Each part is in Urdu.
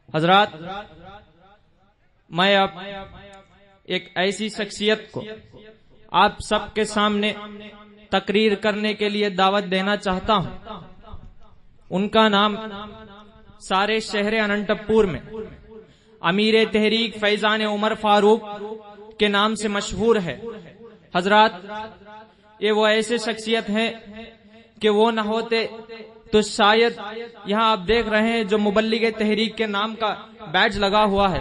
حضرات، میں اب ایک ایسی شخصیت کو آپ سب کے سامنے تقریر کرنے کے لیے دعوت دینا چاہتا ہوں۔ ان کا نام سارے شہر اننت پور میں امیر تحریک فیضان عمر فاروق کے نام سے مشہور ہے۔ حضرات، یہ وہ ایسے شخصیت ہیں کہ وہ نہ ہوتے تو شاید یہاں آپ دیکھ رہے ہیں جو مبلغ تحریک کے نام کا بیج لگا ہوا ہے،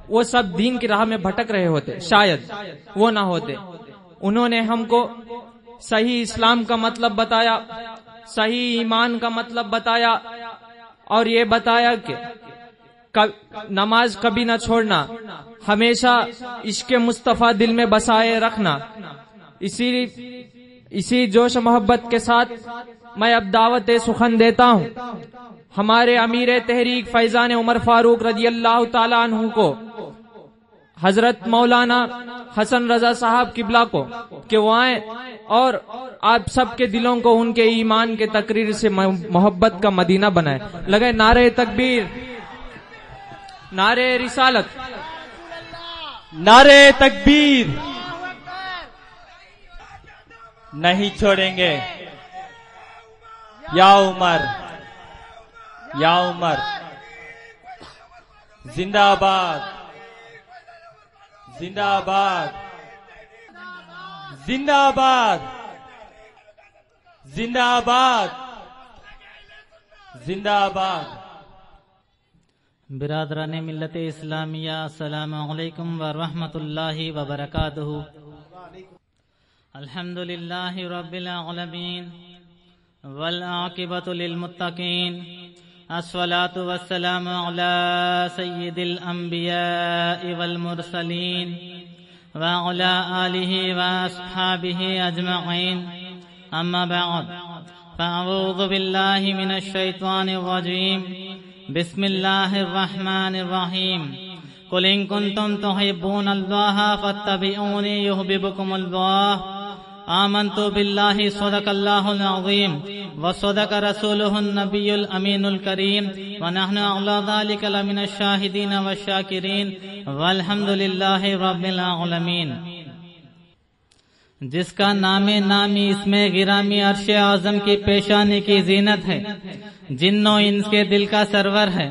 وہ سب دین کی راہ میں بھٹک رہے ہوتے، شاید وہ نہ ہوتے۔ انہوں نے ہم کو صحیح اسلام کا مطلب بتایا، صحیح ایمان کا مطلب بتایا، اور یہ بتایا کہ نماز کبھی نہ چھوڑنا، ہمیشہ عشق مصطفیٰ دل میں بسائے رکھنا۔ اسی جوش محبت کے ساتھ میں اب دعوت سخن دیتا ہوں ہمارے امیر تحریک فیضان عمر فاروق رضی اللہ تعالی عنہ کو، حضرت مولانا حسن رضا صاحب قبلہ کو، کہ وہ آئیں اور آپ سب کے دلوں کو ان کے ایمان کے تقریر سے محبت کا مدینہ بنائے۔ لگے نعرہ تکبیر، نعرہ رسالت، نعرہ تکبیر۔ نہیں چھوڑیں گے یا عمر، یا عمر زندہ آباد، زندہ آباد، زندہ آباد، زندہ آباد، زندہ آباد۔ برادران ملت اسلامیہ، السلام علیکم ورحمۃ اللہ وبرکاتہ۔ الحمد للہ رب العالمین والعاقبۃ للمتقین، الصلاۃ والسلام علی سید الانبیاء والمرسلین وعلی آلہ واصحابہ اجمعین، اما بعد فاعوذ باللہ من الشیطان الرجیم، بسم اللہ الرحمن الرحیم۔ قل ان کنتم تحبون اللہ فاتبعونی یحببکم اللہ، آمنت باللہ صدق اللہ العظیم وصدق رسولہ النبی الامین الکریم ونحن علی ذلک لمن الشاہدین والشاکرین والحمد للہ رب العالمین۔ جس کا نام نامی اس میں گرامی عرش اعظم کی پیشانی کی زینت ہے، جنوں انس کے دل کا سرور ہے،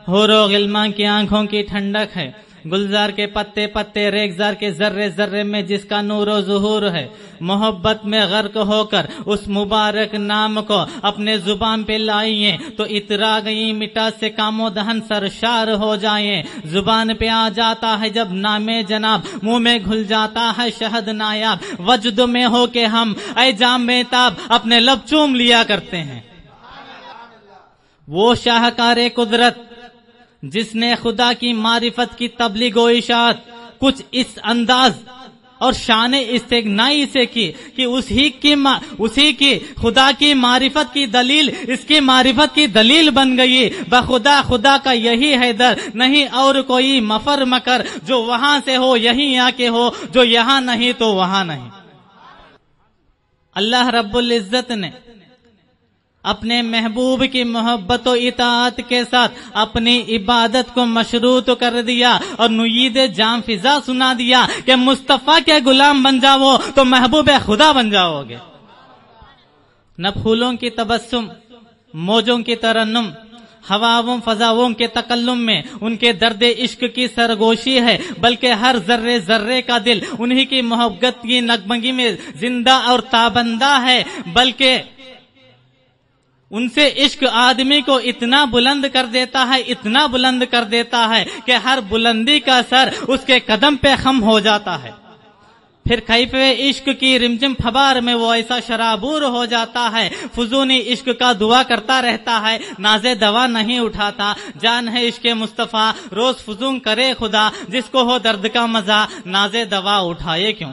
حور و غلمان کی آنکھوں کی ٹھنڈک ہے، گلزار کے پتے پتے، ریگزار کے ذرے ذرے میں جس کا نور و ظہور ہے، محبت میں غرق ہو کر اس مبارک نام کو اپنے زبان پہ لائیے تو اترا گئی مٹا سے کام و دہن سرشار ہو جائیں۔ زبان پہ آ جاتا ہے جب نام جناب، منہ میں گھل جاتا ہے شہد نایاب، وجد میں ہو کے ہم اے جام بیتاب اپنے لب چوم لیا کرتے ہیں۔ وہ شاہکار قدرت جس نے خدا کی معرفت کی تبلیغ و اشاعت کچھ اس انداز اور شان استغنائی سے کی کہ اسی کی خدا کی معرفت کی دلیل اس کی معرفت کی دلیل بن گئی۔ بخدا خدا کا یہی ہے در، نہیں اور کوئی مفر مکر، جو وہاں سے ہو یہیں آ کے ہو، جو یہاں نہیں تو وہاں نہیں۔ اللہ رب العزت نے اپنے محبوب کی محبت و اطاعت کے ساتھ اپنی عبادت کو مشروط کر دیا اور نوید جام فضا سنا دیا کہ مصطفیٰ کے غلام بن جاؤ تو محبوب خدا بن جاؤ گے۔ نہ پھولوں کی تبسم، موجوں کی ترنم، ہواؤں فضاؤں کے تکلم میں ان کے درد عشق کی سرگوشی ہے، بلکہ ہر ذرے ذرے کا دل انہی کی محبت کی نغمگی میں زندہ اور تابندہ ہے، بلکہ ان سے عشق آدمی کو اتنا بلند کر دیتا ہے، اتنا بلند کر دیتا ہے کہ ہر بلندی کا سر اس کے قدم پہ خم ہو جاتا ہے۔ پھر کیف عشق کی رمجم پھبار میں وہ ایسا شرابور ہو جاتا ہے، فضونی عشق کا دعا کرتا رہتا ہے، ناز دوا نہیں اٹھاتا۔ جان ہے عشق مصطفیٰ روز فضون کرے خدا، جس کو ہو درد کا مزہ ناز دوا اٹھائے کیوں۔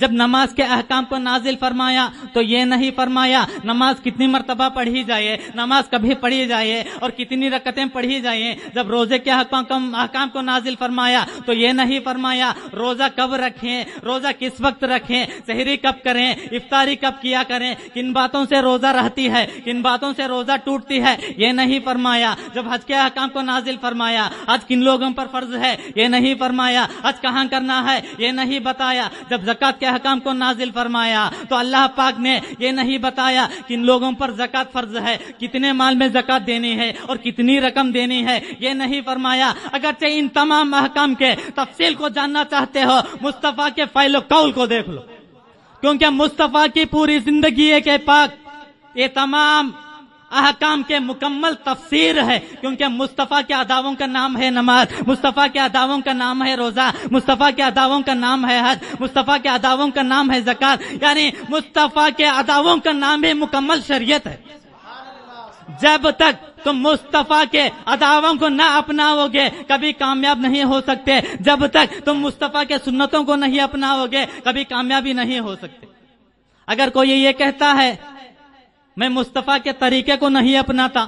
جب نماز کے احکام کو نازل فرمایا تو یہ نہیں فرمایا نماز کتنی مرتبہ پڑھی جائے، نماز کبھی پڑھی جائے اور کتنی رکعتیں پڑھی جائیں۔ جب روزے کے احکام کو نازل فرمایا تو یہ نہیں فرمایا روزہ کب رکھیں، روزہ کس وقت رکھیں، سحری کب کریں، افطاری کب کیا کریں، کن باتوں سے روزہ رہتی ہے، کن باتوں سے روزہ ٹوٹتی ہے، یہ نہیں فرمایا۔ جب حج کے احکام کو نازل فرمایا حج کن لوگوں پر فرض ہے، یہ نہیں فرمایا۔ حج کہاں کرنا ہے، یہ نہیں بتایا۔ جب زکوٰۃ کے احکام کو نازل فرمایا تو اللہ پاک نے یہ نہیں بتایا کن لوگوں پر زکوٰۃ فرض ہے، کتنے مال میں زکوٰۃ دینی ہے اور کتنی رقم دینی ہے، یہ نہیں فرمایا۔ اگرچہ ان تمام احکام کے تفصیل کو جاننا چاہتے ہو مصطفیٰ کے فعل و قول کو دیکھ لو، کیونکہ مصطفیٰ کی پوری زندگی کے پاک یہ تمام احکام کے مکمل تفسیر ہے، کیونکہ مصطفیٰ کے اداؤں کا نام ہے نماز، مصطفیٰ کے اداؤں کا نام ہے روزہ، مصطفیٰ کے اداؤں کا نام ہے حج، مصطفیٰ کے اداؤں کا نام ہے زکوٰۃ، یعنی مصطفیٰ کے اداؤں کا نام ہی مکمل شریعت ہے۔ جب تک تم مصطفیٰ کے اداؤں کو نہ اپناؤ گے کبھی کامیاب نہیں ہو سکتے، جب تک تم مصطفیٰ کے سنتوں کو نہیں اپناؤ گے کبھی کامیابی نہیں ہو سکتے۔ اگر کوئی یہ کہتا ہے میں مصطفیٰ کے طریقے کو نہیں اپناتا،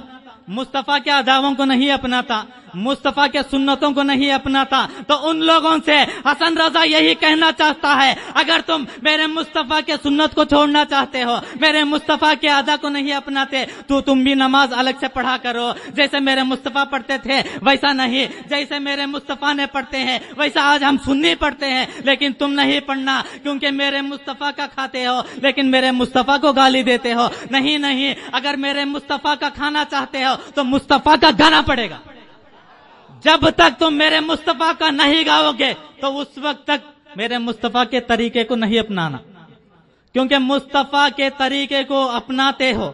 مصطفیٰ کے اداؤں کو نہیں اپناتا، مصطفیٰ کے سنتوں کو نہیں اپناتا، تو ان لوگوں سے حسن رضا یہی کہنا چاہتا ہے اگر تم میرے مصطفیٰ کے سنت کو چھوڑنا چاہتے ہو، میرے مصطفیٰ کے ادا کو نہیں اپناتے تو تم بھی نماز الگ سے پڑھا کرو، جیسے میرے مصطفیٰ پڑھتے تھے ویسا نہیں، جیسے میرے مصطفیٰ نے پڑھتے ہیں ویسا آج ہم سنی پڑھتے ہیں، لیکن تم نہیں پڑھنا کیونکہ میرے مصطفیٰ کا کھاتے ہو لیکن میرے مصطفیٰ کو گالی دیتے ہو۔ نہیں، اگر میرے مصطفیٰ کا کھانا چاہتے ہو تو مصطفیٰ کا گانا پڑے گا۔ جب تک تم میرے مصطفیٰ کا نہیں گاؤ گے تو اس وقت تک میرے مصطفیٰ کے طریقے کو نہیں اپنانا، کیونکہ مصطفیٰ کے طریقے کو اپناتے ہو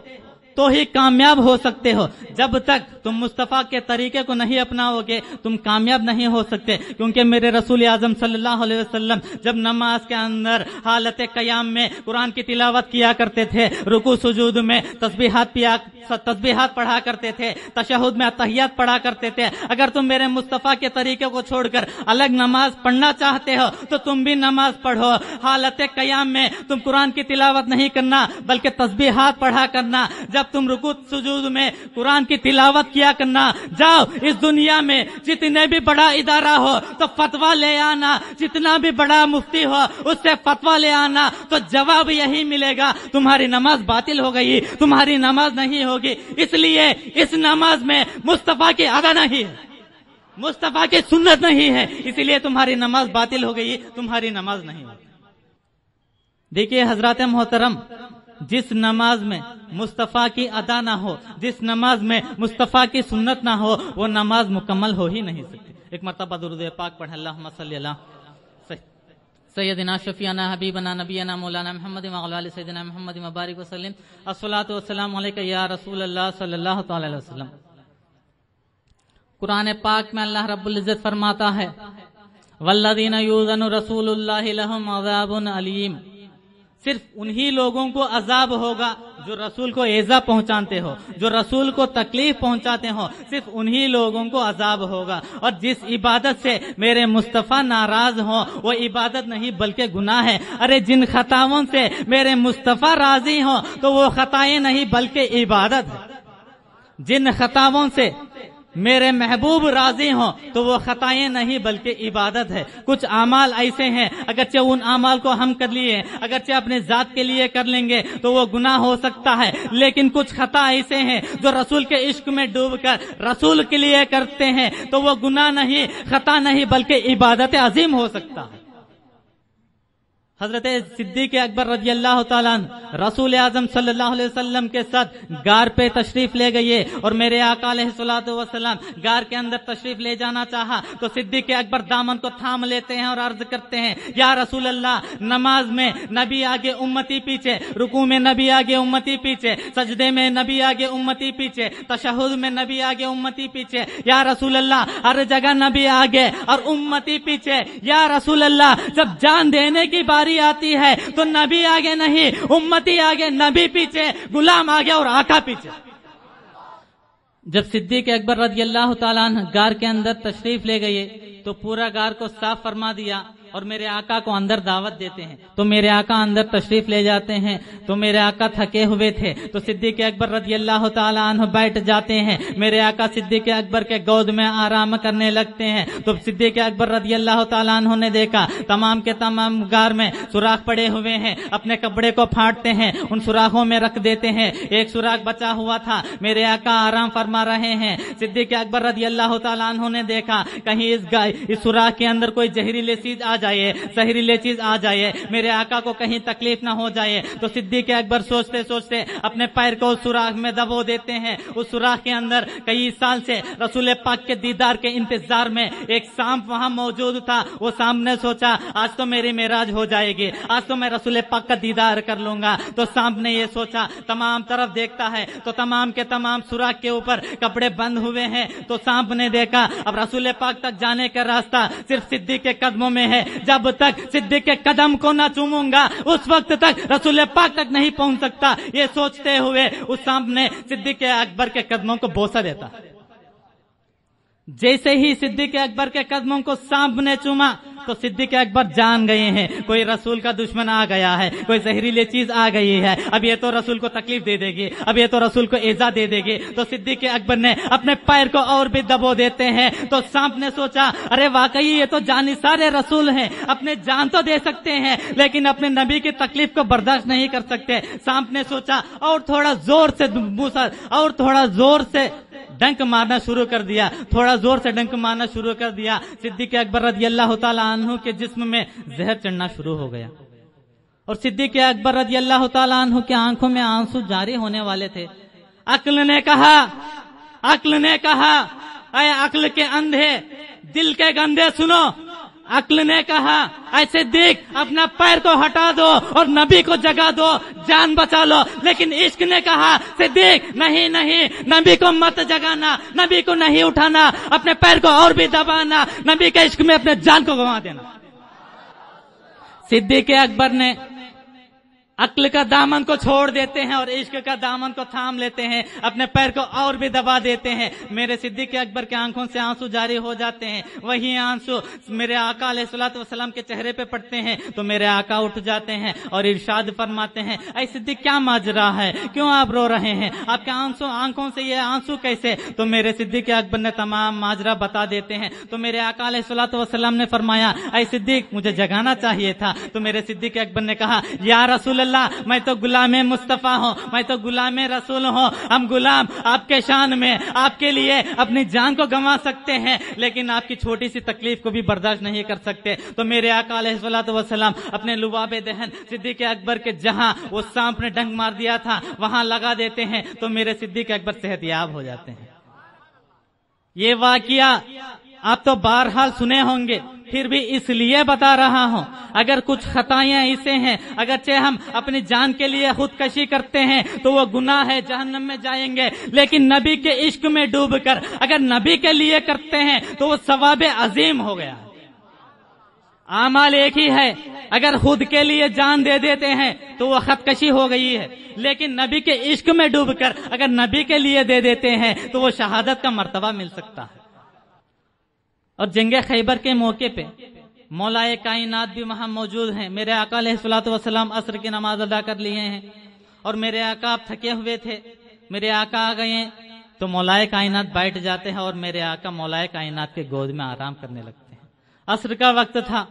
تو ہی کامیاب ہو سکتے ہو۔ جب تک تم مصطفیٰ کے طریقے کو نہیں اپناؤ گے تم کامیاب نہیں ہو سکتے، کیونکہ میرے رسول اعظم صلی اللہ علیہ وسلم جب نماز کے اندر حالت قیام میں قرآن کی تلاوت کیا کرتے تھے، رکوع سجود میں تسبیحات پڑھا کرتے تھے، تشہد میں اتحیات پڑھا کرتے تھے۔ اگر تم میرے مصطفیٰ کے طریقے کو چھوڑ کر الگ نماز پڑھنا چاہتے ہو تو تم بھی نماز پڑھو، حالت قیام میں تم قرآن کی تلاوت نہیں کرنا بلکہ تسبیحات پڑھا کرنا، جب تم رکوع سجود میں قرآن کی تلاوت کیا کرنا۔ جاؤ اس دنیا میں جتنے بھی بڑا ادارہ ہو تو فتویٰ لے آنا، جتنا بھی بڑا مفتی ہو اس سے فتویٰ لے آنا، تو جواب یہی ملے گا تمہاری نماز باطل ہو گئی، تمہاری نماز نہیں ہوگی، اس لیے اس نماز میں مصطفیٰ کی ادا نہیں ہے، مصطفیٰ کی سنت نہیں ہے، اسی لیے تمہاری نماز باطل ہو گئی، تمہاری نماز نہیں ہوگی۔ دیکھیے حضرات محترم، جس نماز میں مصطفیٰ کی ادا نہ ہو، جس نماز میں مصطفیٰ کی سنت نہ ہو، وہ نماز مکمل ہو ہی نہیں سکتی۔ ایک مرتبہ درود پاک پڑھیں، اللہم صلی اللہ سیدنا شفیعنا حبیبنا نبینا مولانا محمد وعلی آل سیدنا محمد مبارک وسلم، الصلاۃ والسلام علیک یا رسول اللہ صلی اللہ تعالی علیہ وسلم۔ قرآن پاک میں اللہ رب العزت فرماتا ہے والذین یؤذون رسول اللہ لہم عذاب علیم، صرف انہی لوگوں کو عذاب ہوگا جو رسول کو ایذا پہنچاتے ہو، جو رسول کو تکلیف پہنچاتے ہو، صرف انہی لوگوں کو عذاب ہوگا۔ اور جس عبادت سے میرے مصطفیٰ ناراض ہوں وہ عبادت نہیں بلکہ گناہ ہے۔ ارے جن خطاؤں سے میرے مصطفیٰ راضی ہوں تو وہ خطائیں نہیں بلکہ عبادت ہے، جن خطاؤں سے میرے محبوب راضی ہوں تو وہ خطائیں نہیں بلکہ عبادت ہے۔ کچھ اعمال ایسے ہیں اگرچہ ان اعمال کو ہم کر لیے، اگرچہ اپنے ذات کے لیے کر لیں گے تو وہ گناہ ہو سکتا ہے، لیکن کچھ خطا ایسے ہیں جو رسول کے عشق میں ڈوب کر رسول کے لیے کرتے ہیں تو وہ گناہ نہیں، خطا نہیں بلکہ عبادت عظیم ہو سکتا ہے۔ حضرت صدیق اکبر رضی اللہ تعالیٰ عنہ رسول اعظم صلی اللہ علیہ وسلم کے ساتھ غار پہ تشریف لے گئے اور میرے آقا علیہ الصلوۃ والسلام غار کے اندر تشریف لے جانا چاہا تو صدیق اکبر دامن کو تھام لیتے ہیں اور عرض کرتے ہیں یا رسول اللہ، نماز میں نبی آگے امتی پیچھے، رکوع میں نبی آگے امتی پیچھے، سجدے میں نبی آگے امتی پیچھے، تشہد میں نبی آگے امتی پیچھے، یا رسول اللہ ہر جگہ نبی آگے اور امتی پیچھے، یا رسول اللہ جب جان دینے کی باری آتی ہے تو نبی آگے نہیں، امتی آگے، نبی پیچھے، غلام آگے اور آقا پیچھے۔ جب صدیق اکبر رضی اللہ تعالیٰ عنہ غار کے اندر تشریف لے گئے تو پورا غار کو صاف فرما دیا اور میرے آقا کو اندر دعوت دیتے ہیں تو میرے آقا اندر تشریف لے جاتے ہیں. تو میرے آقا تھکے ہوئے تھے تو صدیق اکبر رضی اللہ تعالیٰ عنہ بیٹھ جاتے ہیں. میرے آقا صدیق اکبر کے گود میں آرام کرنے لگتے ہیں. تو صدیق اکبر رضی اللہ تعالیٰ عنہ نے دیکھا تمام کے تمام غار میں سوراخ پڑے ہوئے ہیں. اپنے کپڑے کو پھاڑتے ہیں, ان سوراخوں میں رکھ دیتے ہیں. ایک سوراخ بچا ہوا تھا, میرے آقا آرام فرما رہے ہیں. صدیق اکبر رضی اللہ تعالیٰ عنہ نے دیکھا کہیں اس سوراخ کے اندر کوئی زہریلی چیز آ جائے, زہریلی چیز آ جائے, میرے آقا کو کہیں تکلیف نہ ہو جائے. تو صدیق اکبر سوچتے سوچتے اپنے پیر کو اس سوراخ میں دبو دیتے ہیں. اس سوراخ کے اندر کئی سال سے رسول پاک کے دیدار کے انتظار میں ایک سانپ وہاں موجود تھا. وہ سانپ نے سوچا آج تو میری معراج ہو جائے گی, آج تو میں رسول پاک کا دیدار کر لوں گا. تو سانپ نے یہ سوچا, تمام طرف دیکھتا ہے تو تمام کے تمام سوراخ کے اوپر کپڑے بند ہوئے ہیں. تو سانپ نے دیکھا اب رسول پاک تک جانے کا راستہ صرف صدیق کے قدموں میں ہے. جب تک صدیق کے قدم کو نہ چوموں گا اس وقت تک رسول پاک تک نہیں پہنچ سکتا. یہ سوچتے ہوئے اس سانپ نے صدیق اکبر کے قدموں کو بوسہ دیتا. جیسے ہی صدیق اکبر کے قدموں کو سانپ نے چوما تو صدیق اکبر جان گئے ہیں کوئی رسول کا دشمن آ گیا ہے, کوئی زہریلی چیز آ گئی ہے, اب یہ تو رسول کو تکلیف دے دے گی, اب یہ تو رسول کو ایذا دے دے گی. تو صدیق اکبر نے اپنے پیر کو اور بھی دبو دیتے ہیں. تو سانپ نے سوچا ارے واقعی یہ تو جانثار رسول ہیں, اپنے جان تو دے سکتے ہیں لیکن اپنے نبی کی تکلیف کو برداشت نہیں کر سکتے. سانپ نے سوچا اور تھوڑا زور سے بوسا اور تھوڑا زور سے ڈنک مارنا شروع کر دیا, تھوڑا زور سے ڈنک مارنا شروع کر دیا. صدیق اکبر رضی اللہ تعالیٰ عنہ کے جسم میں زہر چڑھنا شروع ہو گیا اور صدیق اکبر رضی اللہ تعالیٰ عنہ کے آنکھوں میں آنسو جاری ہونے والے تھے. عقل نے کہا اے عقل کے اندھے, دل کے گندے سنو. عقل نے کہا اے صدیق اپنا پیر کو ہٹا دو اور نبی کو جگا دو, جان بچا لو. لیکن عشق نے کہا صدیق نہیں نہیں, نبی کو مت جگانا, نبی کو نہیں اٹھانا, اپنے پیر کو اور بھی دبانا, نبی کے عشق میں اپنے جان کو گنوا دینا. صدیق اکبر نے عقل کا دامن کو چھوڑ دیتے ہیں اور عشق کا دامن کو تھام لیتے ہیں, اپنے پیر کو اور بھی دبا دیتے ہیں. میرے صدیق اکبر کے آنکھوں سے آنسو جاری ہو جاتے ہیں. وہی آنسو میرے آقا علیہ الصلوۃ والسلام کے چہرے پہ پڑتے ہیں تو میرے آقا اٹھ جاتے ہیں اور ارشاد فرماتے ہیں اے صدیق کیا ماجرا ہے, کیوں آپ رو رہے ہیں, آپ کے آنکھوں سے یہ آنسو کیسے. تو میرے صدیق اکبر نے تمام ماجرا بتا دیتے ہیں. تو میرے آقا علیہ الصلوۃ والسلام نے فرمایا اے صدیق مجھے جگانا چاہیے تھا. تو میرے صدیق اکبر نے کہا یا رسول اللہ میں تو غلام مصطفیٰ ہوں, میں تو غلام رسول ہوں, ہم غلام آپ کے شان میں آپ کے لیے اپنی جان کو گنوا سکتے ہیں لیکن آپ کی چھوٹی سی تکلیف کو بھی برداشت نہیں کر سکتے. تو میرے آقا علیہ الصلوۃ والسلام اپنے لباب دہن صدیق اکبر کے جہاں وہ سانپ نے ڈنک مار دیا تھا وہاں لگا دیتے ہیں تو میرے صدیق اکبر صحت یاب ہو جاتے ہیں. یہ واقعہ آپ تو بہرحال سنے ہوں گے, پھر بھی اس لیے بتا رہا ہوں اگر کچھ خطائیں ایسے ہیں, اگرچہ ہم اپنی جان کے لیے خودکشی کرتے ہیں تو وہ گناہ ہے, جہنم میں جائیں گے, لیکن نبی کے عشق میں ڈوب کر اگر نبی کے لیے کرتے ہیں تو وہ ثواب عظیم ہو گیا. اعمال ایک ہی ہے, اگر خود کے لیے جان دے دیتے ہیں تو وہ خودکشی ہو گئی ہے, لیکن نبی کے عشق میں ڈوب کر اگر نبی کے لیے دے دیتے ہیں تو وہ شہادت کا مرتبہ مل سکتا ہے. اور جنگ خیبر کے موقع پہ مولا کائنات بھی وہاں موجود ہیں. میرے آقا علیہ الصلوۃ والسلام عصر کی نماز ادا کر لیے ہیں اور میرے آقا آپ تھکے ہوئے تھے. میرے آقا آ گئے تو مولا کائنات بیٹھ جاتے ہیں اور میرے آقا مولا کائنات کے گود میں آرام کرنے لگتے ہیں. عصر کا وقت تھا,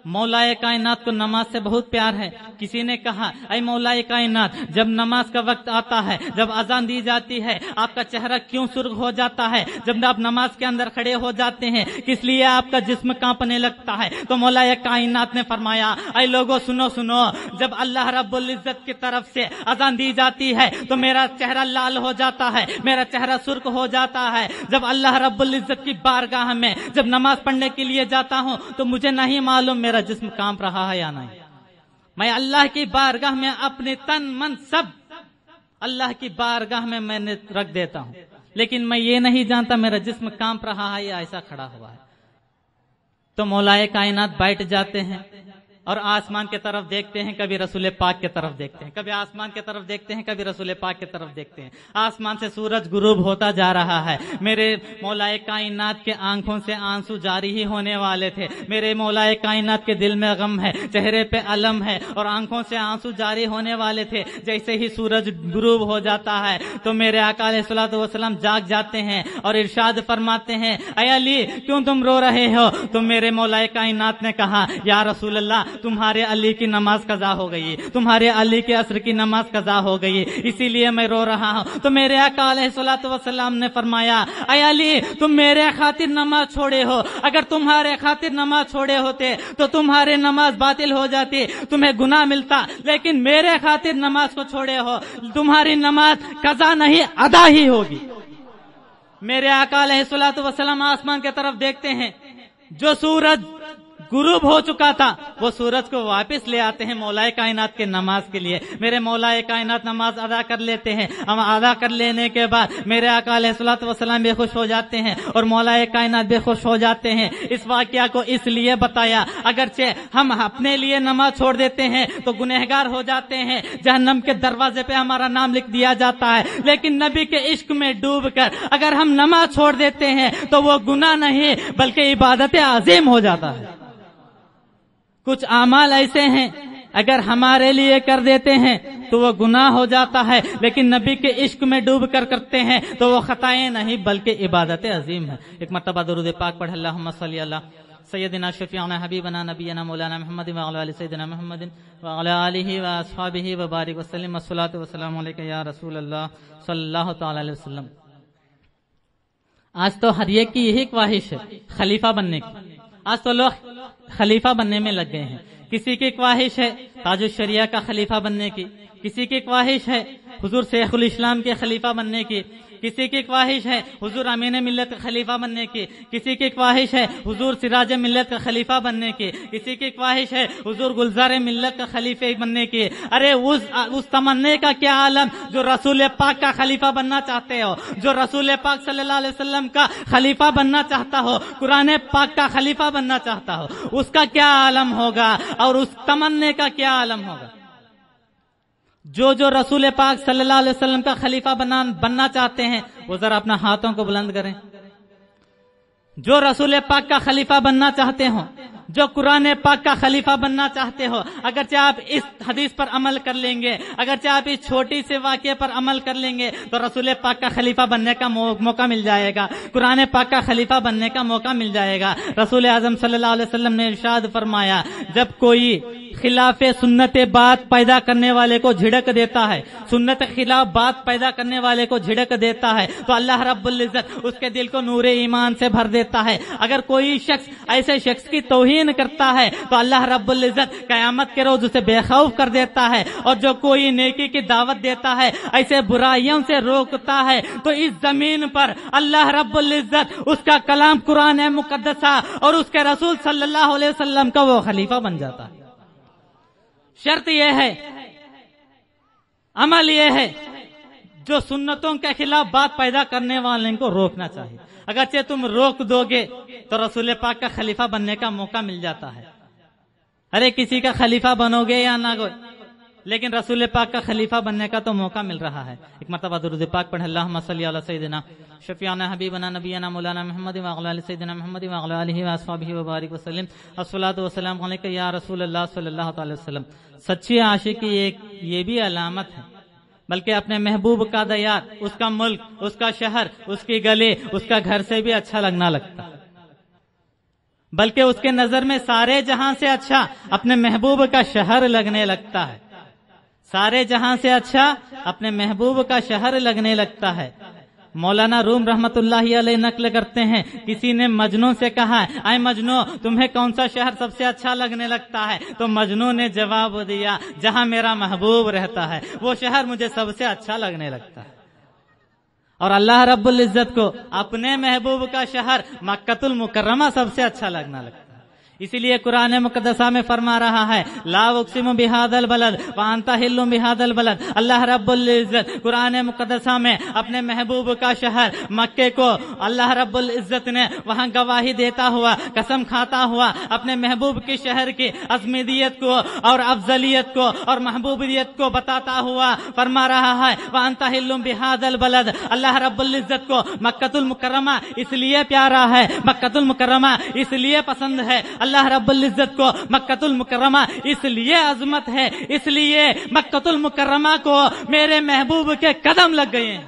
مولا کائنات کو نماز سے بہت پیار ہے. کسی نے کہا اے مولا کائنات جب نماز کا وقت آتا ہے, جب اذان دی جاتی ہے, آپ کا چہرہ کیوں سرخ ہو جاتا ہے, جب آپ نماز کے اندر کھڑے ہو جاتے ہیں کس لیے آپ کا جسم کانپنے لگتا ہے. تو مولا کائنات نے فرمایا اے لوگوں سنو سنو, جب اللہ رب العزت کی طرف سے اذان دی جاتی ہے تو میرا چہرہ لال ہو جاتا ہے, میرا چہرہ سرخ ہو جاتا ہے. جب اللہ رب العزت کی بارگاہ میں جب نماز پڑھنے کے لیے جاتا ہوں تو مجھے نہیں معلوم میرا جسم کانپ رہا ہے یا نہیں. میں اللہ کی بارگاہ میں اپنے تن من سب اللہ کی بارگاہ میں میں نے رکھ دیتا ہوں, لیکن میں یہ نہیں جانتا میرا جسم کانپ رہا ہے یا ایسا کھڑا ہوا ہے. تو مولا کائنات بیٹھ جاتے ہیں اور آسمان کی طرف دیکھتے ہیں، کبھی رسول پاک کی طرف دیکھتے ہیں، کبھی آسمان کی طرف دیکھتے ہیں، کبھی رسول پاک کی طرف دیکھتے ہیں۔ آسمان سے سورج غروب ہوتا جا رہا ہے، میرے مولا کائنات کے آنکھوں سے آنسو جاری ہی ہونے والے تھے، میرے مولا کائنات کے دل میں غم ہے، چہرے پہ علم ہے اور آنکھوں سے آنسو جاری ہونے والے تھے۔ جیسے ہی سورج غروب ہو جاتا ہے تو میرے آقا علیہ الصلوۃ والسلام جاگ جاتے ہیں اور ارشاد فرماتے ہیں، اے علی کیوں تم رو رہے ہو؟ تو میرے مولا کائنات نے کہا، یا رسول اللہ تمہارے علی کی نماز قضا ہو گئی، تمہارے علی کے عصر کی نماز قضا ہو گئی، اسی لیے میں رو رہا ہوں۔ تو میرے آقا علیہ الصلوۃ والسلام نے فرمایا، اے علی تم میرے خاطر نماز چھوڑے ہو، اگر تمہارے خاطر نماز چھوڑے ہوتے تو تمہارے نماز باطل ہو جاتی، تمہیں گناہ ملتا، لیکن میرے خاطر نماز کو چھوڑے ہو، تمہاری نماز قضا نہیں ادا ہی ہوگی۔ میرے آقا علیہ الصلوۃ والسلام آسمان کی طرف دیکھتے ہیں، جو سورج غروب ہو چکا تھا وہ سورج کو واپس لے آتے ہیں مولا کائنات کے نماز کے لیے۔ میرے مولا کائنات نماز ادا کر لیتے ہیں، ہم ادا کر لینے کے بعد میرے آقا علیہ الصلوۃ والسلام بے خوش ہو جاتے ہیں اور مولا کائنات بے خوش ہو جاتے ہیں۔ اس واقعہ کو اس لیے بتایا، اگرچہ ہم اپنے لیے نماز چھوڑ دیتے ہیں تو گنہگار ہو جاتے ہیں، جہنم کے دروازے پہ ہمارا نام لکھ دیا جاتا ہے، لیکن نبی کے عشق میں ڈوب کر اگر ہم نماز چھوڑ دیتے ہیں تو وہ گناہ نہیں بلکہ عبادت عظیم ہو جاتا ہے۔ کچھ اعمال ایسے ہیں اگر ہمارے لیے کر دیتے ہیں تو وہ گناہ ہو جاتا ہے، لیکن نبی کے عشق میں ڈوب کر کرتے ہیں تو وہ خطائیں نہیں بلکہ عبادت عظیم ہے۔ ایک مرتبہ درود پاک پڑھ، اللہم صلی اللہ سیدنا شفیعنا حبیبنا نبینا مولانا محمد وعلی آل سیدنا محمد وعلی آلہ واصحابہ وبارک وسلم، الصلاۃ والسلام علیک یا رسول اللہ صلی اللہ تعالی علیہ وسلم۔ آج تو ہر ایک کی یہی خواہش ہے خلیفہ بننے کی، آج تو لوگ خلیفہ بننے میں لگ گئے ہیں۔ کسی کی خواہش ہے تاج الشریعہ کا خلیفہ بننے کی، کسی کی خواہش ہے حضور شیخ الاسلام کے خلیفہ بننے کی، کسی کی خواہش ہے حضور امین ملت کا خلیفہ بننے کی، کسی کی خواہش ہے حضور سراج ملت کا خلیفہ بننے کی، کسی کی خواہش ہے حضور گلزار ملت کا خلیفہ بننے کی۔ ارے اس تمنے کا کیا عالم جو رسول پاک کا خلیفہ بننا چاہتے ہو، جو رسول پاک صلی اللہ علیہ وسلم کا خلیفہ بننا چاہتا ہو، قرآن پاک کا خلیفہ بننا چاہتا ہو، اس کا کیا عالم ہوگا اور اس تمنے کا کیا عالم ہوگا۔ جو رسول پاک صلی اللہ علیہ وسلم کا خلیفہ بننا چاہتے ہیں وہ ذرا اپنا ہاتھوں کو بلند کریں۔ جو رسول پاک کا خلیفہ بننا چاہتے ہو، جو قرآن پاک کا خلیفہ بننا چاہتے ہو، اگرچہ آپ اس حدیث پر عمل کر لیں گے، اگرچہ آپ اس چھوٹی سے واقعے پر عمل کر لیں گے تو رسول پاک کا خلیفہ بننے کا موقع مل جائے گا، قرآن پاک کا خلیفہ بننے کا موقع مل جائے گا۔ رسول اعظم صلی اللہ علیہ وسلم نے ارشاد فرمایا، جب کوئی خلاف سنت بات پیدا کرنے والے کو جھڑک دیتا ہے، سنت خلاف بات پیدا کرنے والے کو جھڑک دیتا ہے تو اللہ رب العزت اس کے دل کو نور ایمان سے بھر دیتا ہے۔ اگر کوئی شخص ایسے شخص کی توہین کرتا ہے تو اللہ رب العزت قیامت کے روز اسے بے خوف کر دیتا ہے، اور جو کوئی نیکی کی دعوت دیتا ہے، ایسے برائیوں سے روکتا ہے تو اس زمین پر اللہ رب العزت اس کا کلام قرآن مقدسہ اور اس کے رسول صلی اللہ علیہ وسلم کا وہ خلیفہ بن جاتا ہے۔ شرط یہ ہے، عمل یہ ہے، جو سنتوں کے خلاف بات پیدا کرنے والے کو روکنا چاہیے۔ اگرچہ تم روک دو گے تو رسول پاک کا خلیفہ بننے کا موقع مل جاتا ہے۔ ارے کسی کا خلیفہ بنو گے یا نہ گو، لیکن رسول پاک کا خلیفہ بننے کا تو موقع مل رہا ہے۔ ایک مرتبہ درود پاک پڑھ، اللہم صلی علی سیدنا شفیعنا حبیبنا نبینا مولانا محمد وعلی آل سیدنا محمد وعلی آلہ واصحابہ وبارک وسلم، الصلاۃ والسلام علیک یا رسول اللہ صلی اللہ تعالی وسلم۔ سچی عاشقی ایک یہ بھی علامت ہے، بلکہ اپنے محبوب کا دیار، اس کا ملک، اس کا شہر، اس کی گلی، اس کا گھر سے بھی اچھا لگنا لگتا ہے، بلکہ اس کے نظر میں سارے جہاں سے اچھا اپنے محبوب کا شہر لگنے لگتا ہے، سارے جہاں سے اچھا اپنے محبوب کا شہر لگنے لگتا ہے۔ مولانا روم رحمت اللہ علیہ نقل کرتے ہیں، کسی نے مجنوں سے کہا، اے مجنوں تمہیں کون سا شہر سب سے اچھا لگنے لگتا ہے؟ تو مجنوں نے جواب دیا، جہاں میرا محبوب رہتا ہے وہ شہر مجھے سب سے اچھا لگنے لگتا ہے۔ اور اللہ رب العزت کو اپنے محبوب کا شہر مکۃ المکرمہ سب سے اچھا لگنا لگتا ہے۔ اسی لیے قرآن مقدسہ میں فرما رہا ہے لا اقسم بہذا البلد وانت حل بہذا البلد. اللہ رب العزت قرآن مقدسہ میں اپنے محبوب کا شہر مکے کو اللہ رب العزت نے وہاں گواہی دیتا ہوا قسم کھاتا ہوا اپنے محبوب کے شہر کی عظمتیت کو اور افضلیت کو اور محبوبیت کو بتاتا ہوا فرما رہا ہے وانت حل بہذا البلد. اللہ رب العزت کو مکۃ المکرمہ اس لیے پیارا ہے, مکۃ المکرمہ اس لیے پسند ہے, اللہ رب العزت کو مکۃ المکرمہ اس لیے عظمت ہے, اس لیے مکۃ المکرمہ کو میرے محبوب کے قدم لگ گئے ہیں.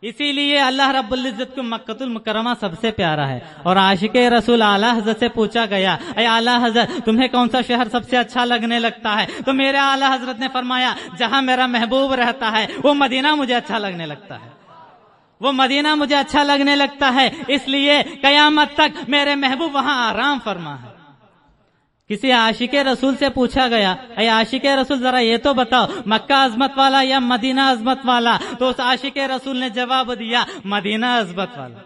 اسی لیے اللہ رب العزت کو مکۃ المکرمہ سب سے پیارا ہے. اور عاشق رسول اعلی حضرت سے پوچھا گیا اے اعلی حضرت تمہیں کون سا شہر سب سے اچھا لگنے لگتا ہے؟ تو میرے اعلی حضرت نے فرمایا جہاں میرا محبوب رہتا ہے وہ مدینہ مجھے اچھا لگنے لگتا ہے, وہ مدینہ مجھے اچھا لگنے لگتا ہے, اس لیے قیامت تک میرے محبوب وہاں آرام فرما ہے. کسی عاشق رسول سے پوچھا گیا اے عاشق رسول ذرا یہ تو بتاؤ مکہ عظمت والا یا مدینہ عظمت والا؟ تو اس عاشق رسول نے جواب دیا مدینہ عظمت والا.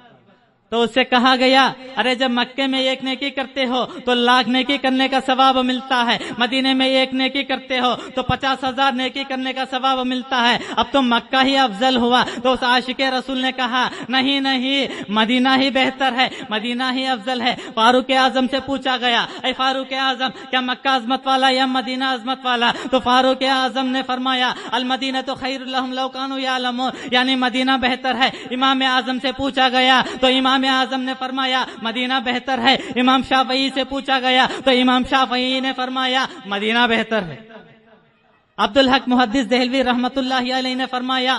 تو اس سے کہا گیا ارے جب مکے میں ایک نیکی کرتے ہو تو 1,00,000 نیکی کرنے کا ثواب ملتا ہے, مدینے میں ایک نیکی کرتے ہو تو 50,000 نیکی کرنے کا ثواب ملتا ہے, اب تو مکہ ہی افضل ہوا. تو اس عاشق رسول نے کہا نہیں نہیں مدینہ ہی بہتر ہے, مدینہ ہی افضل ہے. فاروق اعظم سے پوچھا گیا اے فاروق اعظم کیا مکہ عظمت والا یا مدینہ عظمت والا؟ تو فاروق اعظم نے فرمایا المدینہ تو خیر لهم لو كانوا يعلمون, یعنی مدینہ بہتر ہے. امام اعظم سے پوچھا گیا تو امام اعظم نے فرمایا مدینہ بہتر ہے. امام شافعی سے پوچھا گیا تو امام شافعی نے فرمایا مدینہ بہتر ہے. عبدالحق محدث دہلوی رحمت اللہ علیہ نے فرمایا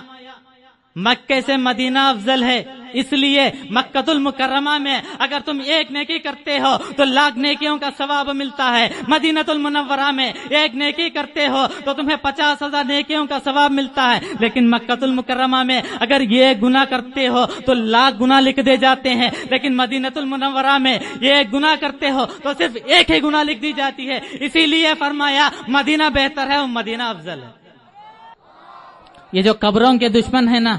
مکے سے مدینہ افضل ہے, اس لیے مکۃ المکرمہ میں اگر تم ایک نیکی کرتے ہو تو 1,00,000 نیکیوں کا ثواب ملتا ہے, مدینہ المنورہ میں ایک نیکی کرتے ہو تو تمہیں 50,000 نیکیوں کا ثواب ملتا ہے, لیکن مکۃ المکرمہ میں اگر یہ گناہ کرتے ہو تو 1,00,000 گناہ لکھ دے جاتے ہیں, لیکن مدینہ المنورہ میں یہ ایک گناہ کرتے ہو تو صرف ایک ہی گناہ لکھ دی جاتی ہے. اسی لیے فرمایا مدینہ بہتر ہے اور مدینہ افضل ہے. یہ جو قبروں کے دشمن ہیں نا,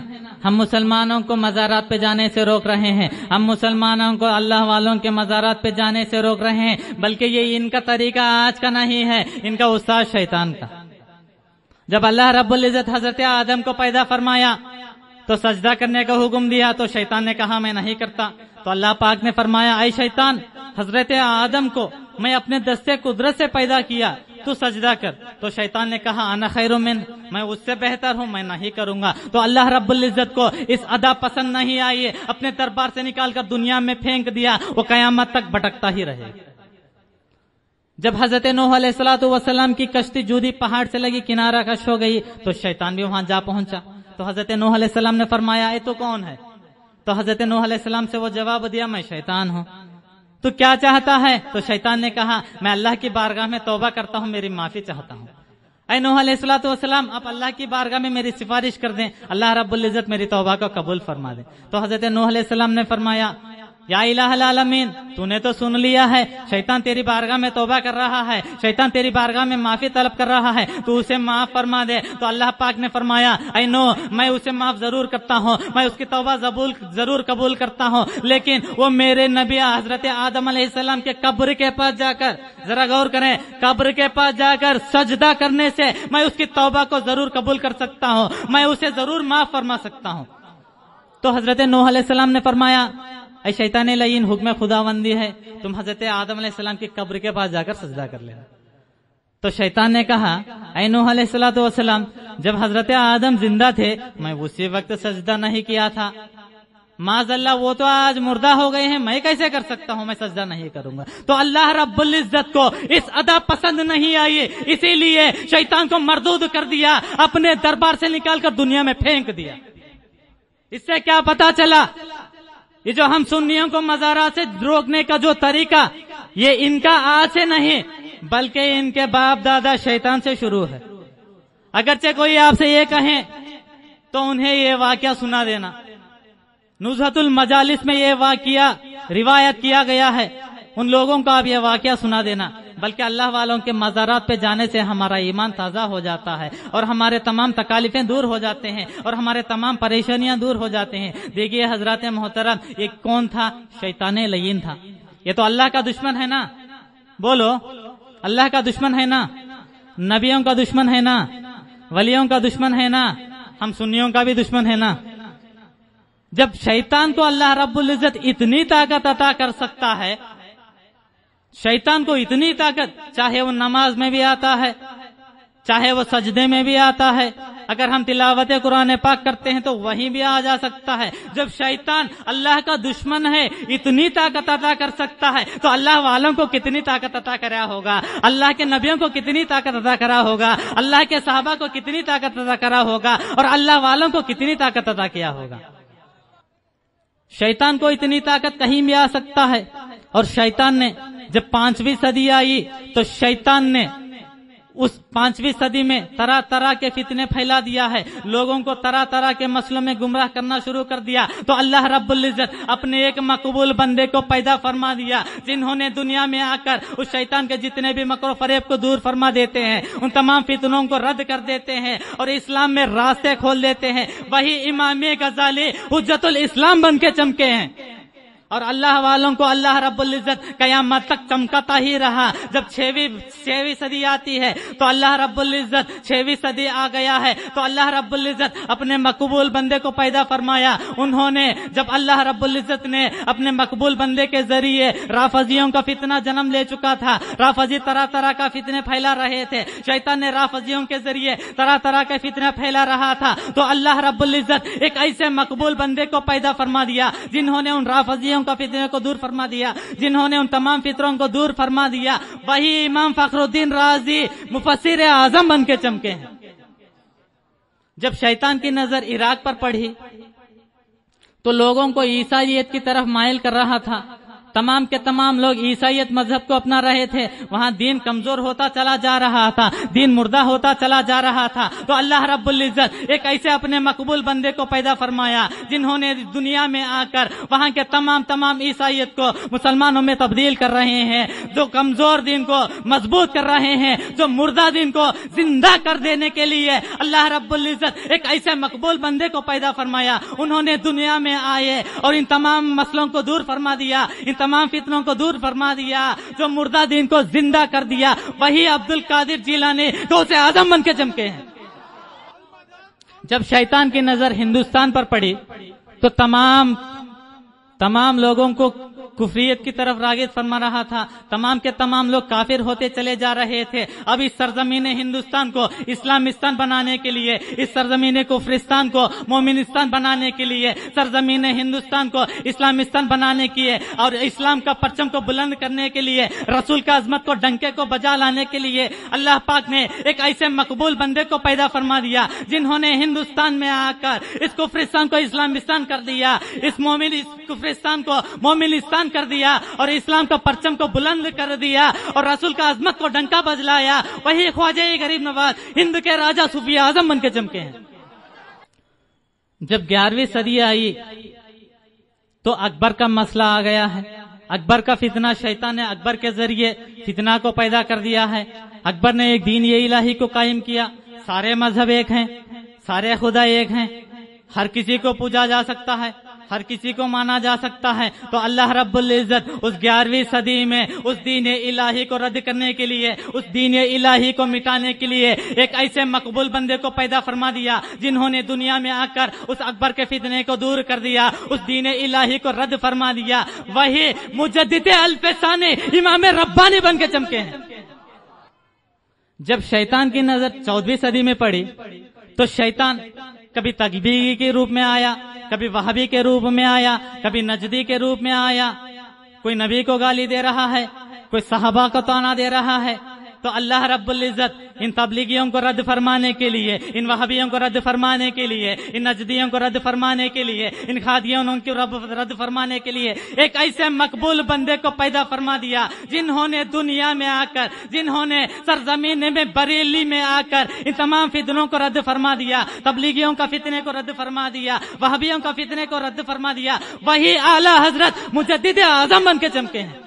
ہم مسلمانوں کو مزارات پہ جانے سے روک رہے ہیں, ہم مسلمانوں کو اللہ والوں کے مزارات پہ جانے سے روک رہے ہیں, بلکہ یہ ان کا طریقہ آج کا نہیں ہے, ان کا استاد شیطان کا. جب اللہ رب العزت حضرت آدم کو پیدا فرمایا تو سجدہ کرنے کا حکم دیا تو شیطان نے کہا میں نہیں کرتا. تو اللہ پاک نے فرمایا اے شیطان حضرت آدم کو میں اپنے دستے قدرت سے پیدا کیا, تو سجدہ کر. تو شیطان نے کہا انا خیر من, میں اس سے بہتر ہوں, میں نہیں کروں گا. تو اللہ رب العزت کو اس ادا پسند نہیں آئی, اپنے دربار سے نکال کر دنیا میں پھینک دیا, وہ قیامت تک بھٹکتا ہی رہے. جب حضرت نوح علیہ الصلوۃ والسلام کی کشتی جودی پہاڑ سے لگی کنارہ کش ہو گئی تو شیطان بھی وہاں جا پہنچا. تو حضرت نوح علیہ السلام نے فرمایا اے تو کون ہے؟ تو حضرت نوح علیہ السلام سے وہ جواب دیا میں شیطان ہوں. تو کیا چاہتا ہے؟ تو شیطان نے کہا میں اللہ کی بارگاہ میں توبہ کرتا ہوں, میری معافی چاہتا ہوں. اے نوح علیہ الصلوۃ والسلام آپ اللہ کی بارگاہ میں میری سفارش کر دیں, اللہ رب العزت میری توبہ کو قبول فرما دے. تو حضرت نوح علیہ السلام نے فرمایا یا الہ العالمین تو نے تو سن لیا ہے, شیطان تیری بارگاہ میں توبہ کر رہا ہے, شیطان تیری بارگاہ میں معافی طلب کر رہا ہے, تو اسے معاف فرما دے. تو اللہ پاک نے فرمایا اے نوح میں اسے معاف ضرور کرتا ہوں, میں اس کی توبہ ضرور قبول کرتا ہوں, لیکن وہ میرے نبی حضرت آدم علیہ السلام کے قبر کے پاس جا کر, ذرا غور کریں, قبر کے پاس جا کر سجدہ کرنے سے میں اس کی توبہ کو ضرور قبول کر سکتا ہوں, میں اسے ضرور معاف فرما سکتا ہوں. تو حضرت نوح علیہ السلام نے فرمایا اے شیطان لعین حکم خداوندی ہے, تم حضرت آدم علیہ السلام کی قبر کے پاس جا کر سجدہ کر لینا. تو شیطان نے کہا اے نوح علیہ الصلوۃ والسلام جب حضرت آدم زندہ تھے میں اسی وقت سجدہ نہیں کیا تھا, معاذ اللہ وہ تو آج مردہ ہو گئے ہیں, میں کیسے کر سکتا ہوں, میں سجدہ نہیں کروں گا. تو اللہ رب العزت کو اس ادا پسند نہیں آئی, اسی لیے شیطان کو مردود کر دیا, اپنے دربار سے نکال کر دنیا میں پھینک دیا. اس سے کیا پتا چلا یہ جو ہم سنیوں کو مزارات سے روکنے کا جو طریقہ یہ ان کا آج سے نہیں بلکہ ان کے باپ دادا شیطان سے شروع ہے. اگرچہ کوئی آپ سے یہ کہیں تو انہیں یہ واقعہ سنا دینا. نزہت المجالس میں یہ واقعہ روایت کیا گیا ہے, ان لوگوں کو آپ یہ واقعہ سنا دینا, بلکہ اللہ والوں کے مزارات پہ جانے سے ہمارا ایمان تازہ ہو جاتا ہے اور ہمارے تمام تکالیفیں دور ہو جاتے ہیں اور ہمارے تمام پریشانیاں دور ہو جاتے ہیں. دیکھیے حضرات محترم, یہ کون تھا؟ شیطان لعین تھا. یہ تو اللہ کا دشمن ہے نا، بولو اللہ کا دشمن ہے نا، نبیوں کا دشمن ہے نا، ولیوں کا دشمن ہے نا، ہم سنیوں کا بھی دشمن ہے نا۔ جب شیطان کو اللہ رب العزت اتنی طاقت عطا کر سکتا ہے، شیطان کو اتنی طاقت، چاہے وہ نماز میں بھی آتا ہے، چاہے وہ سجدے میں بھی آتا ہے، اگر ہم تلاوت قرآن پاک کرتے ہیں تو وہیں بھی آ جا سکتا ہے۔ جب شیطان اللہ کا دشمن ہے، اتنی طاقت عطا کر سکتا ہے تو اللہ والوں کو کتنی طاقت عطا کرا ہوگا، اللہ کے نبیوں کو کتنی طاقت عطا کرا ہوگا، اللہ کے صحابہ کو کتنی طاقت عطا کرا ہوگا، اور اللہ والوں کو کتنی طاقت عطا کیا ہوگا۔ شیطان کو اتنی طاقت کہیں بھی آ سکتا ہے۔ اور شیطان نے جب 5ویں صدی آئی تو شیطان نے اس 5ویں صدی میں طرح طرح کے فتنے پھیلا دیا ہے، لوگوں کو طرح طرح کے مسئلوں میں گمراہ کرنا شروع کر دیا۔ تو اللہ رب العزت اپنے ایک مقبول بندے کو پیدا فرما دیا، جنہوں نے دنیا میں آ کر اس شیطان کے جتنے بھی مکر و فریب کو دور فرما دیتے ہیں، ان تمام فتنوں کو رد کر دیتے ہیں اور اسلام میں راستے کھول دیتے ہیں۔ وہی امام غزالی حجت الاسلام بن کے چمکے ہیں، اور اللہ والوں کو اللہ رب العزت قیامت تک چمکاتا ہی رہا۔ جب 6ویں صدی آتی ہے تو اللہ رب العزت 6ویں صدی آ گیا ہے تو اللہ رب العزت اپنے مقبول بندے کو پیدا فرمایا۔ انہوں نے جب اللہ رب العزت نے اپنے مقبول بندے کے ذریعے رافضیوں کا فتنہ جنم لے چکا تھا، رافضی طرح طرح کا فتنے پھیلا رہے تھے، شیطان نے رافضیوں کے ذریعے طرح طرح کے فتنے پھیلا رہا تھا، تو اللہ رب العزت ایک ایسے مقبول بندے کو پیدا فرما دیا جنہوں نے ان رافضیوں کا فتنے کو دور فرما دیا، جنہوں نے ان تمام فطروں کو دور فرما دیا۔ وہی امام فخر الدین رازی مفسر اعظم بن کے چمکے ہیں۔ جب شیطان کی نظر عراق پر پڑی تو لوگوں کو عیسائیت کی طرف مائل کر رہا تھا، تمام کے تمام لوگ عیسائیت مذہب کو اپنا رہے تھے، وہاں دین کمزور ہوتا چلا جا رہا تھا، دین مردہ ہوتا چلا جا رہا تھا۔ تو اللہ رب العزت ایک ایسے اپنے مقبول بندے کو پیدا فرمایا جنہوں نے دنیا میں آ کر وہاں کے تمام عیسائیت کو مسلمانوں میں تبدیل کر رہے ہیں، جو کمزور دین کو مضبوط کر رہے ہیں، جو مردہ دین کو زندہ کر دینے کے لیے اللہ رب العزت ایک ایسے مقبول بندے کو پیدا فرمایا۔ انہوں نے دنیا میں آئے اور ان تمام مسئلوں کو دور فرما دیا، ان تمام فتنوں کو دور فرما دیا، جو مردہ دین کو زندہ کر دیا۔ وہی عبد القادر جیلانی غوث اعظم بن کے چمکے ہیں۔ جب شیطان کی نظر ہندوستان پر پڑی تو تمام لوگوں کو کفریت کی طرف راغب فرما رہا تھا، تمام کے تمام لوگ کافر ہوتے چلے جا رہے تھے۔ اب اس سرزمین ہندوستان کو اسلامستان بنانے کے لیے، اس سرزمین کفرستان کو مومنستان بنانے کے لیے، سرزمین ہندوستان کو اسلامستان بنانے کے لیے اور اسلام کا پرچم کو بلند کرنے کے لیے، رسول کا عظمت کو ڈنکے کو بجا لانے کے لیے اللہ پاک نے ایک ایسے مقبول بندے کو پیدا فرما دیا جنہوں نے ہندوستان میں آ کر اس کفرستان کو اسلامستان کر دیا، اس کفرستان کو مومنستان کر دیا اور اسلام کا پرچم کو بلند کر دیا اور رسول کا عظمت کو ڈنکا بجلایا۔ وہی خواجہ غریب نواز ہند کے راجہ صوفی اعظم بن کے چمکے ہیں۔ جب 11ویں صدی آئی تو اکبر کا مسئلہ آ گیا ہے۔ اکبر کا فتنہ، شیطان نے اکبر کے ذریعے فتنہ کو پیدا کر دیا ہے۔ اکبر نے ایک دین الہی کو قائم کیا، سارے مذہب ایک ہیں، سارے خدا ایک ہیں، ہر کسی کو پوجا جا سکتا ہے، ہر کسی کو مانا جا سکتا ہے۔ تو اللہ رب العزت اس 11ویں صدی میں اس دین الہی کو رد کرنے کے لیے، اس دین الہی کو مٹانے کے لیے ایک ایسے مقبول بندے کو پیدا فرما دیا جنہوں نے دنیا میں آ کر اس اکبر کے فتنے کو دور کر دیا، اس دین الہی کو رد فرما دیا۔ وہی مجدد الف ثانی امام ربانی بن کے چمکے ہیں۔ جب شیطان کی نظر 14ویں صدی میں پڑی تو شیطان کبھی تکبیری کے روپ میں آیا، کبھی وہابی کے روپ میں آیا، کبھی نجدی کے روپ میں آیا، کوئی نبی کو گالی دے رہا ہے، کوئی صحابہ کو طعنہ دے رہا ہے۔ تو اللہ رب العزت ان تبلیغیوں کو رد فرمانے کے لیے، ان وہابیوں کو رد فرمانے کے لیے، ان نجدیوں کو رد فرمانے کے لیے، ان خادیوں کو رد فرمانے کے لیے ایک ایسے مقبول بندے کو پیدا فرما دیا جنہوں نے دنیا میں آ کر، جنہوں نے سرزمین میں بریلی میں آ کر ان تمام فتنوں کو رد فرما دیا، تبلیغیوں کا فتنے کو رد فرما دیا، وہابیوں کا فتنے کو رد فرما دیا۔ وہی اعلی حضرت مجدد اعظم بن کے چمکے ہیں۔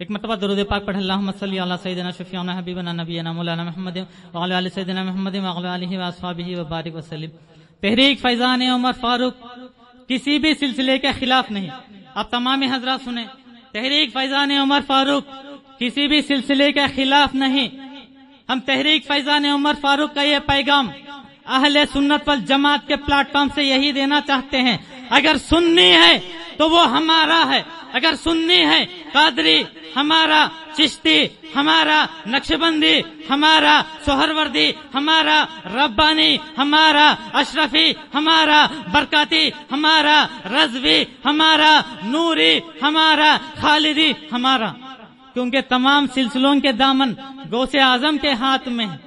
ایک مرتبہ درود پاک پڑھ اللہم صلی علی سیدنا شفیعنا حبیبنا نبینا مولانا محمد وعلی آل سیدنا محمد وعلی آلہ واصحابہ وبارک وسلم۔ تحریک فیضان عمر فاروق کسی بھی سلسلے کے خلاف نہیں۔ اب تمام حضرات سنیں، تحریک فیضان عمر فاروق کسی بھی سلسلے کے خلاف نہیں۔ ہم تحریک فیضان عمر فاروق کا یہ پیغام اہل سنت والجماعت کے پلیٹ فارم سے یہی دینا چاہتے ہیں، اگر سنی ہے تو وہ ہمارا ہے، اگر سنی ہے قادری ہمارا، چشتی ہمارا، نقشبندی ہمارا، سہروردی ہمارا، ربانی ہمارا، اشرفی ہمارا، برکاتی ہمارا، رضوی ہمارا، نوری ہمارا، خالدی ہمارا، کیونکہ تمام سلسلوں کے دامن غوث اعظم کے ہاتھ میں ہے۔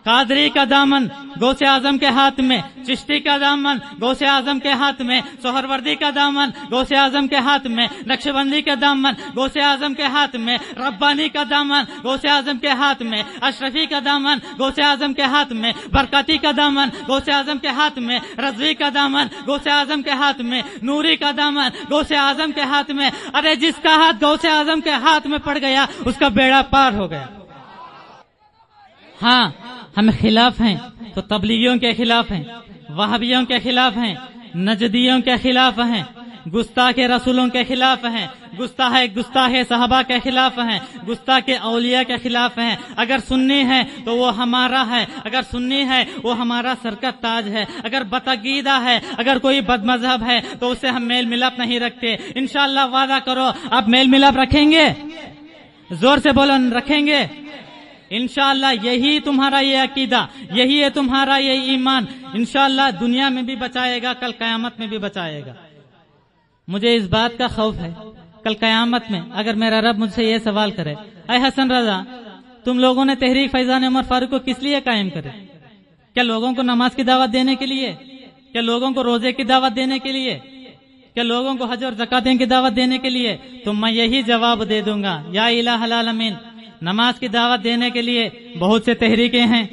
قادری کا دامن غوث اعظم کے ہاتھ میں، چشتی کا دامن غوث اعظم کے ہاتھ میں، سہروردی کا دامن غوث اعظم کے ہاتھ میں، نقشبندی کا دامن غوث اعظم کے ہاتھ میں، ربانی کا دامن غوث اعظم کے ہاتھ میں، اشرفی کا دامن غوث اعظم کے ہاتھ میں، برکاتی کا دامن غوث اعظم کے ہاتھ میں، رضوی کا دامن غوث اعظم کے ہاتھ میں، نوری کا دامن غوث اعظم کے ہاتھ میں۔ ارے جس کا ہاتھ غوث اعظم کے ہاتھ میں پڑ گیا اس کا بیڑا پار ہو گیا۔ ہاں ہم خلاف ہیں تو تبلیغیوں کے خلاف ہیں، وہابیوں کے خلاف ہیں، نجدیوں کے خلاف ہیں، گستاخ رسولوں کے خلاف ہیں، گستاخ صحابہ کے خلاف ہیں، گستاخ اولیاء کے خلاف ہیں۔ اگر سنی ہے تو وہ ہمارا ہے، اگر سنی ہے وہ ہمارا سر کا تاج ہے، اگر بتعقیدہ ہے، اگر کوئی بد مذہب ہے تو اس سے ہم میل ملاپ نہیں رکھتے۔ انشاءاللہ وعدہ کرو آپ میل ملاپ رکھیں گے؟ زور سے بولو، رکھیں گے؟ انشاءاللہ یہی تمہارا یہ عقیدہ، یہی ہے تمہارا یہ ایمان، انشاءاللہ دنیا میں بھی بچائے گا، کل قیامت میں بھی بچائے گا۔ مجھے اس بات کا خوف ہے کل قیامت میں اگر میرا رب مجھ سے یہ سوال کرے، اے حسن رضا تم لوگوں نے تحریک فیضان عمر فاروق کو کس لیے قائم کرے؟ کیا لوگوں کو نماز کی دعوت دینے کے لیے؟ کیا لوگوں کو روزے کی دعوت دینے کے لیے؟ کیا لوگوں کو حج اور زکات کی دعوت دینے کے لیے؟ تو میں یہی جواب دے دوں گا، یا الہ العالمین، نماز کی دعوت دینے کے لیے بہت سے تحریکیں ہیں،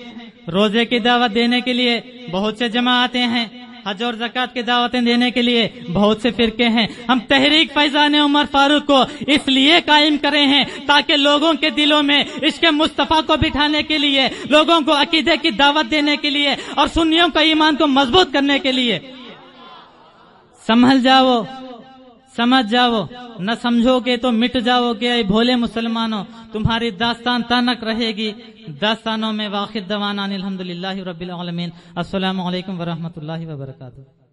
روزے کی دعوت دینے کے لیے بہت سے جماعتیں ہیں، حج اور زکات کی دعوتیں دینے کے لیے بہت سے فرقے ہیں۔ ہم تحریک فیضان عمر فاروق کو اس لیے قائم کرے ہیں تاکہ لوگوں کے دلوں میں عشق مصطفیٰ کو بٹھانے کے لیے، لوگوں کو عقیدے کی دعوت دینے کے لیے اور سنیوں کا ایمان کو مضبوط کرنے کے لیے۔ سنبھل جاؤ، سمجھ جاؤ، نہ سمجھو گے تو مٹ جاؤ گے اے بھولے مسلمانوں، تمہاری داستان تانک رہے گی داستانوں میں۔ واخر دعوانا الحمدللہ رب العالمین۔ السلام علیکم ورحمۃ اللہ وبرکاتہ۔